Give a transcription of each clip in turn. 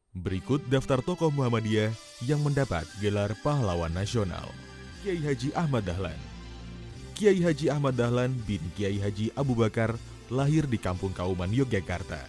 Berikut daftar tokoh Muhammadiyah yang mendapat gelar pahlawan nasional. Kiai Haji Ahmad Dahlan. Kiai Haji Ahmad Dahlan bin Kiai Haji Abu Bakar lahir di Kampung Kauman, Yogyakarta.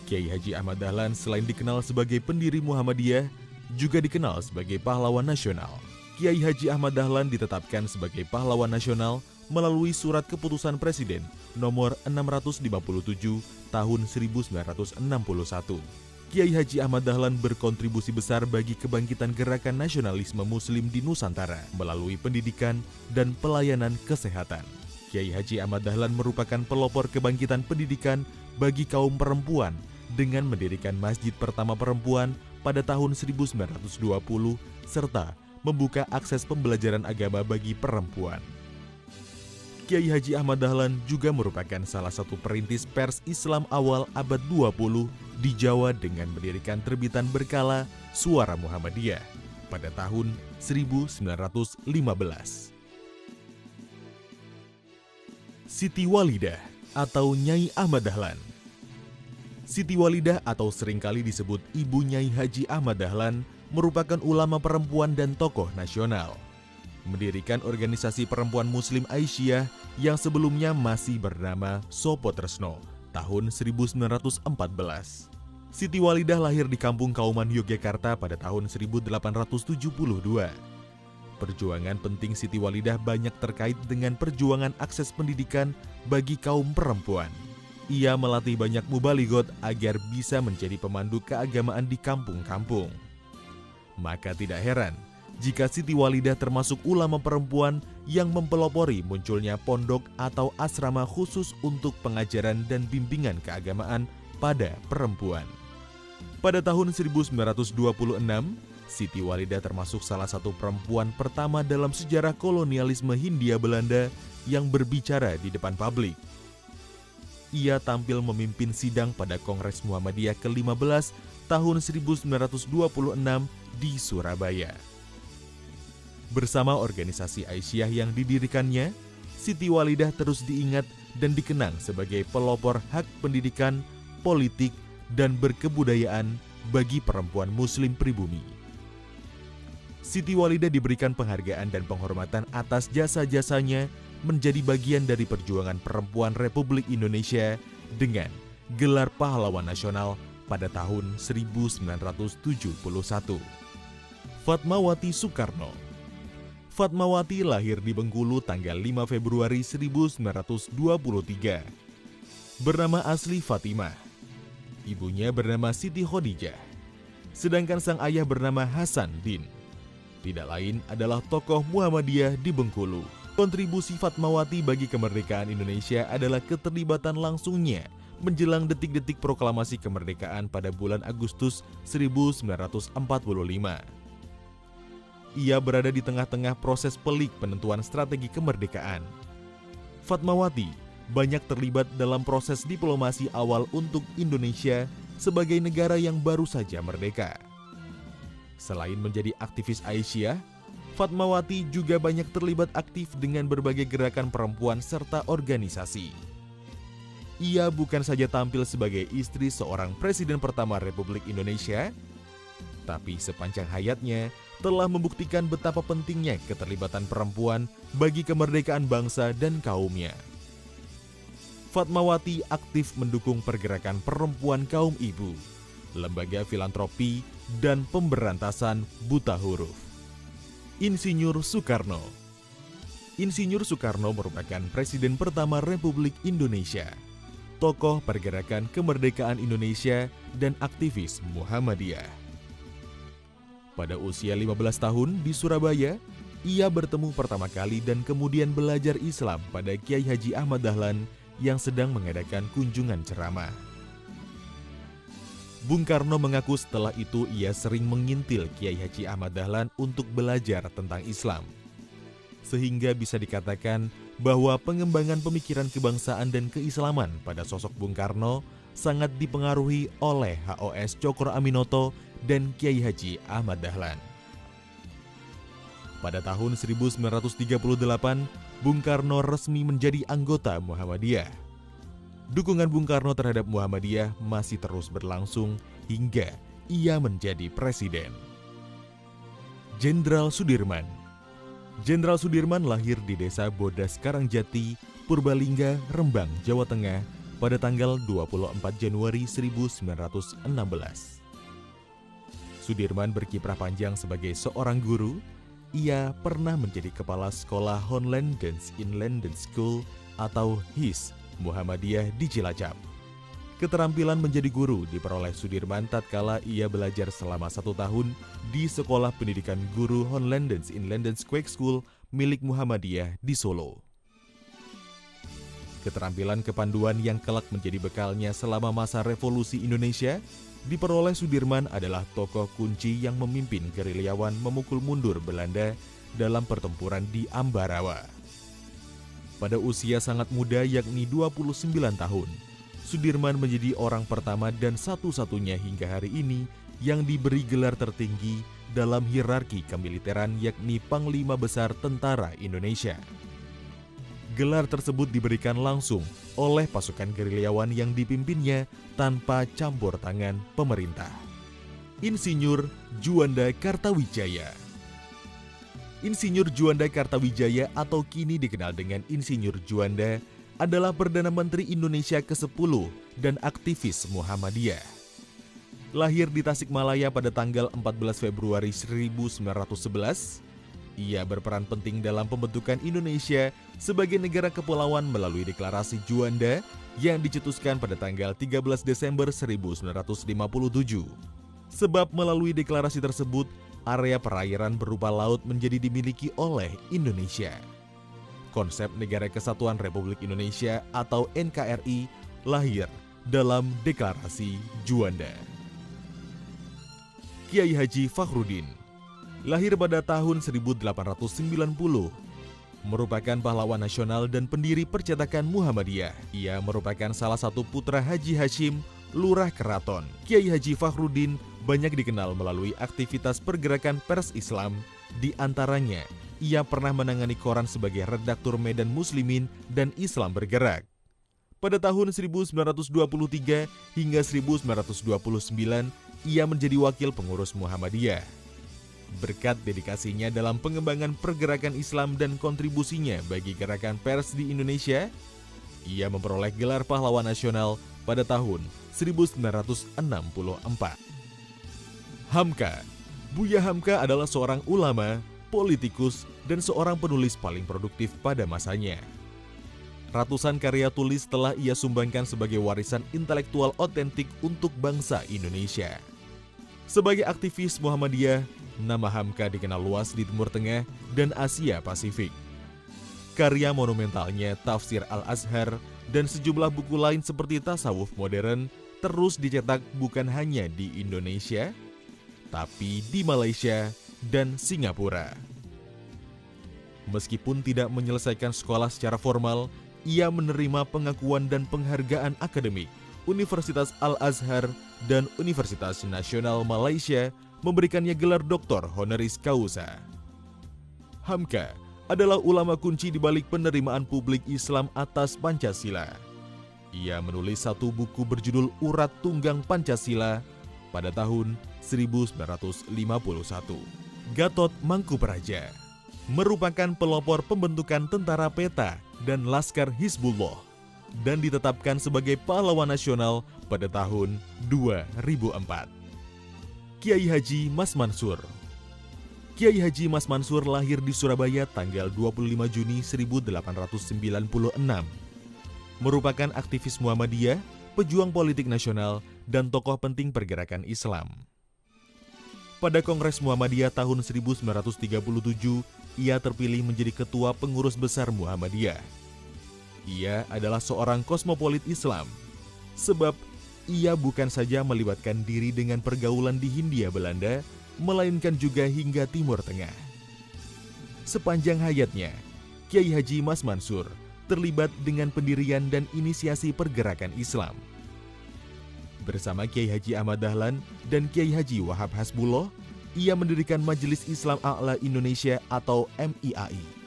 Kiai Haji Ahmad Dahlan selain dikenal sebagai pendiri Muhammadiyah, juga dikenal sebagai pahlawan nasional. Kiai Haji Ahmad Dahlan ditetapkan sebagai pahlawan nasional melalui surat keputusan Presiden nomor 657 tahun 1961. Kiai Haji Ahmad Dahlan berkontribusi besar bagi kebangkitan gerakan nasionalisme Muslim di Nusantara melalui pendidikan dan pelayanan kesehatan. Kiai Haji Ahmad Dahlan merupakan pelopor kebangkitan pendidikan bagi kaum perempuan dengan mendirikan masjid pertama perempuan pada tahun 1920 serta membuka akses pembelajaran agama bagi perempuan. Kiai Haji Ahmad Dahlan juga merupakan salah satu perintis pers Islam awal abad 20 di Jawa dengan mendirikan terbitan berkala Suara Muhammadiyah pada tahun 1915. Siti Walidah atau Nyai Ahmad Dahlan. Siti Walidah atau seringkali disebut Ibu Nyai Haji Ahmad Dahlan merupakan ulama perempuan dan tokoh nasional. Mendirikan organisasi perempuan Muslim Aisyah yang sebelumnya masih bernama Sopo Tresno tahun 1914. Siti Walidah lahir di Kampung Kauman, Yogyakarta pada tahun 1872. Perjuangan penting Siti Walidah banyak terkait dengan perjuangan akses pendidikan bagi kaum perempuan. Ia melatih banyak mubalighot agar bisa menjadi pemandu keagamaan di kampung-kampung. Maka tidak heran jika Siti Walidah termasuk ulama perempuan yang mempelopori munculnya pondok atau asrama khusus untuk pengajaran dan bimbingan keagamaan pada perempuan. Pada tahun 1926, Siti Walidah termasuk salah satu perempuan pertama dalam sejarah kolonialisme Hindia Belanda yang berbicara di depan publik. Ia tampil memimpin sidang pada Kongres Muhammadiyah ke-15 tahun 1926 di Surabaya. Bersama organisasi Aisyah yang didirikannya, Siti Walidah terus diingat dan dikenang sebagai pelopor hak pendidikan, politik, dan berkebudayaan bagi perempuan Muslim pribumi. Siti Walidah diberikan penghargaan dan penghormatan atas jasa-jasanya menjadi bagian dari perjuangan perempuan Republik Indonesia dengan gelar pahlawan nasional pada tahun 1971. Fatmawati Soekarno. Fatmawati lahir di Bengkulu tanggal 5 Februari 1923. Bernama asli Fatimah. Ibunya bernama Siti Khadijah. Sedangkan sang ayah bernama Hasan Din. Tidak lain adalah tokoh Muhammadiyah di Bengkulu. Kontribusi Fatmawati bagi kemerdekaan Indonesia adalah keterlibatan langsungnya menjelang detik-detik proklamasi kemerdekaan pada bulan Agustus 1945. Ia berada di tengah-tengah proses pelik penentuan strategi kemerdekaan. Fatmawati banyak terlibat dalam proses diplomasi awal untuk Indonesia sebagai negara yang baru saja merdeka. Selain menjadi aktivis Aisyah, Fatmawati juga banyak terlibat aktif dengan berbagai gerakan perempuan serta organisasi. Ia bukan saja tampil sebagai istri seorang presiden pertama Republik Indonesia, tapi sepanjang hayatnya telah membuktikan betapa pentingnya keterlibatan perempuan bagi kemerdekaan bangsa dan kaumnya. Fatmawati aktif mendukung pergerakan perempuan kaum ibu, lembaga filantropi, dan pemberantasan buta huruf. Insinyur Soekarno. Insinyur Soekarno merupakan presiden pertama Republik Indonesia, tokoh pergerakan kemerdekaan Indonesia, dan aktivis Muhammadiyah. Pada usia 15 tahun di Surabaya, ia bertemu pertama kali dan kemudian belajar Islam pada Kiai Haji Ahmad Dahlan yang sedang mengadakan kunjungan ceramah. Bung Karno mengaku setelah itu ia sering mengintil Kiai Haji Ahmad Dahlan untuk belajar tentang Islam. Sehingga bisa dikatakan bahwa pengembangan pemikiran kebangsaan dan keislaman pada sosok Bung Karno sangat dipengaruhi oleh HOS Cokro Aminoto dan Kiai Haji Ahmad Dahlan. Pada tahun 1938, Bung Karno resmi menjadi anggota Muhammadiyah. Dukungan Bung Karno terhadap Muhammadiyah masih terus berlangsung hingga ia menjadi presiden. Jenderal Sudirman. Jenderal Sudirman lahir di Desa Bodas Karangjati, Purbalingga, Rembang, Jawa Tengah pada tanggal 24 Januari 1916. Sudirman berkiprah panjang sebagai seorang guru. Ia pernah menjadi kepala sekolah Honland Dance Inland Dance School atau HIS Muhammadiyah di Cilacap. Keterampilan menjadi guru diperoleh Sudirman tatkala ia belajar selama 1 tahun di Sekolah Pendidikan Guru Honland Dance Inland Dance School milik Muhammadiyah di Solo. Keterampilan kepanduan yang kelak menjadi bekalnya selama masa revolusi Indonesia diperoleh Sudirman adalah tokoh kunci yang memimpin gerilyawan memukul mundur Belanda dalam pertempuran di Ambarawa. Pada usia sangat muda yakni 29 tahun, Sudirman menjadi orang pertama dan satu-satunya hingga hari ini yang diberi gelar tertinggi dalam hierarki kemiliteran yakni Panglima Besar Tentara Indonesia. Gelar tersebut diberikan langsung oleh pasukan gerilyawan yang dipimpinnya tanpa campur tangan pemerintah. Insinyur Juanda Kartawijaya. Insinyur Juanda Kartawijaya atau kini dikenal dengan Insinyur Juanda adalah Perdana Menteri Indonesia ke-10 dan aktivis Muhammadiyah. Lahir di Tasikmalaya pada tanggal 14 Februari 1911, ia berperan penting dalam pembentukan Indonesia sebagai negara kepulauan melalui deklarasi Juanda yang dicetuskan pada tanggal 13 Desember 1957. Sebab melalui deklarasi tersebut, area perairan berupa laut menjadi dimiliki oleh Indonesia. Konsep Negara Kesatuan Republik Indonesia atau NKRI lahir dalam deklarasi Juanda. Kiai Haji Fakhruddin lahir pada tahun 1890, merupakan pahlawan nasional dan pendiri percetakan Muhammadiyah. Ia merupakan salah satu putra Haji Hashim, Lurah Keraton. Kiai Haji Fakhruddin banyak dikenal melalui aktivitas pergerakan pers Islam. Di antaranya, ia pernah menangani koran sebagai redaktur Medan Muslimin dan Islam Bergerak. Pada tahun 1923 hingga 1929, ia menjadi wakil pengurus Muhammadiyah. Berkat dedikasinya dalam pengembangan pergerakan Islam dan kontribusinya bagi gerakan pers di Indonesia, ia memperoleh gelar pahlawan nasional pada tahun 1964. Hamka. Buya Hamka adalah seorang ulama, politikus, dan seorang penulis paling produktif pada masanya. Ratusan karya tulis telah ia sumbangkan sebagai warisan intelektual otentik untuk bangsa Indonesia. Sebagai aktivis Muhammadiyah, nama Hamka dikenal luas di Timur Tengah dan Asia Pasifik. Karya monumentalnya Tafsir Al-Azhar dan sejumlah buku lain seperti tasawuf modern terus dicetak bukan hanya di Indonesia, tapi di Malaysia dan Singapura. Meskipun tidak menyelesaikan sekolah secara formal, ia menerima pengakuan dan penghargaan akademik. Universitas Al-Azhar dan Universitas Nasional Malaysia memberikannya gelar doktor honoris causa. Hamka adalah ulama kunci di balik penerimaan publik Islam atas Pancasila. Ia menulis satu buku berjudul Urat Tunggang Pancasila pada tahun 1951. Gatot Mangkupraja merupakan pelopor pembentukan tentara peta dan Laskar Hizbullah dan ditetapkan sebagai pahlawan nasional pada tahun 2004. Kiai Haji Mas Mansur. Kiai Haji Mas Mansur lahir di Surabaya tanggal 25 Juni 1896. Merupakan aktivis Muhammadiyah, pejuang politik nasional, dan tokoh penting pergerakan Islam. Pada Kongres Muhammadiyah tahun 1937, ia terpilih menjadi ketua pengurus besar Muhammadiyah. Ia adalah seorang kosmopolit Islam, sebab ia bukan saja melibatkan diri dengan pergaulan di Hindia Belanda, melainkan juga hingga Timur Tengah. Sepanjang hayatnya, Kiai Haji Mas Mansur terlibat dengan pendirian dan inisiasi pergerakan Islam. Bersama Kiai Haji Ahmad Dahlan dan Kiai Haji Wahab Hasbullah, ia mendirikan Majelis Islam A'la Indonesia atau MIAI.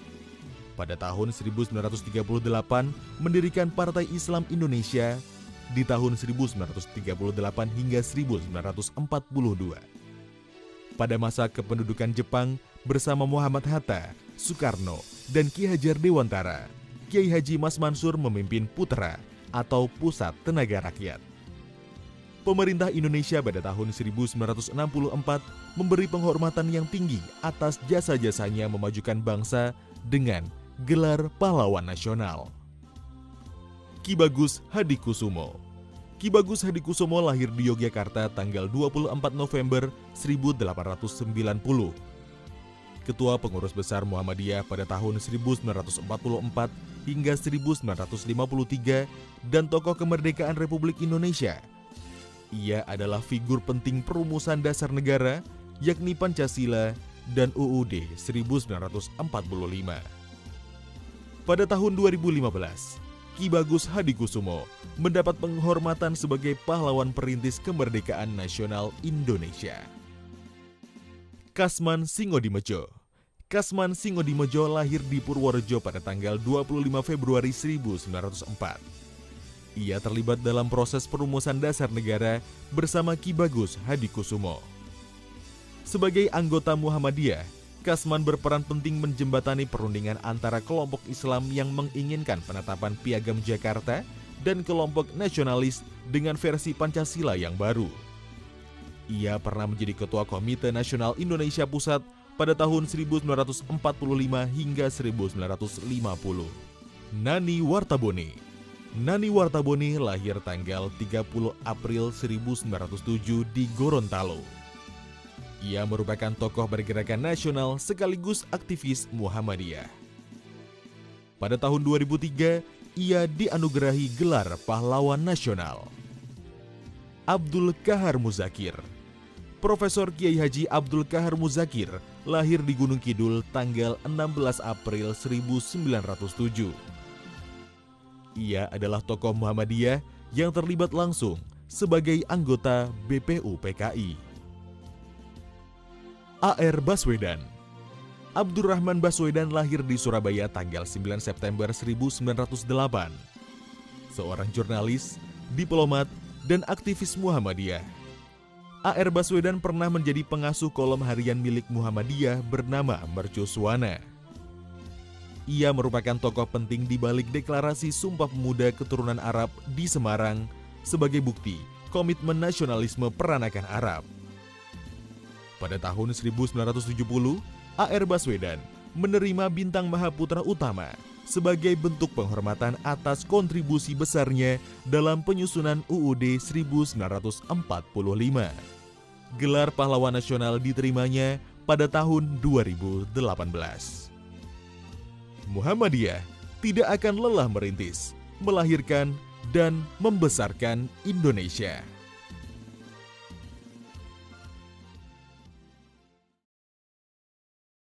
Pada tahun 1938, mendirikan Partai Islam Indonesia. di tahun 1938 hingga 1942. Pada masa kependudukan Jepang bersama Muhammad Hatta, Soekarno, dan Ki Hajar Dewantara, Kiai Haji Mas Mansur memimpin Putra atau Pusat Tenaga Rakyat. Pemerintah Indonesia pada tahun 1964 memberi penghormatan yang tinggi atas jasa-jasanya memajukan bangsa dengan gelar Pahlawan Nasional. Ki Bagus Hadikusumo. Ki Bagus Hadikusumo lahir di Yogyakarta tanggal 24 November 1890. Ketua Pengurus Besar Muhammadiyah pada tahun 1944 hingga 1953 dan tokoh kemerdekaan Republik Indonesia. Ia adalah figur penting perumusan dasar negara, yakni Pancasila dan UUD 1945. Pada tahun 2015, Ki Bagus Hadikusumo mendapat penghormatan sebagai pahlawan perintis kemerdekaan nasional Indonesia. Kasman Singodimedjo. Kasman Singodimedjo lahir di Purworejo pada tanggal 25 Februari 1904. Ia terlibat dalam proses perumusan dasar negara bersama Ki Bagus Hadikusumo. Sebagai anggota Muhammadiyah, Kasman berperan penting menjembatani perundingan antara kelompok Islam yang menginginkan penetapan Piagam Jakarta dan kelompok nasionalis dengan versi Pancasila yang baru. Ia pernah menjadi Ketua Komite Nasional Indonesia Pusat pada tahun 1945 hingga 1950. Nani Wartabone. Nani Wartabone lahir tanggal 30 April 1907 di Gorontalo. Ia merupakan tokoh pergerakan nasional sekaligus aktivis Muhammadiyah. Pada tahun 2003, ia dianugerahi gelar Pahlawan Nasional. Abdul Kahar Muzakir. Profesor Kiai Haji Abdul Kahar Muzakir lahir di Gunung Kidul tanggal 16 April 1907. Ia adalah tokoh Muhammadiyah yang terlibat langsung sebagai anggota BPU PKI. A.R. Baswedan. Abdurrahman Baswedan lahir di Surabaya tanggal 9 September 1908. Seorang jurnalis, diplomat, dan aktivis Muhammadiyah. A.R. Baswedan pernah menjadi pengasuh kolom harian milik Muhammadiyah bernama Mercusuana. Ia merupakan tokoh penting di balik deklarasi Sumpah Pemuda Keturunan Arab di Semarang sebagai bukti komitmen nasionalisme peranakan Arab. Pada tahun 1970, A.R. Baswedan menerima Bintang Mahaputra Utama sebagai bentuk penghormatan atas kontribusi besarnya dalam penyusunan UUD 1945. Gelar Pahlawan Nasional diterimanya pada tahun 2018. Muhammadiyah tidak akan lelah merintis, melahirkan, dan membesarkan Indonesia.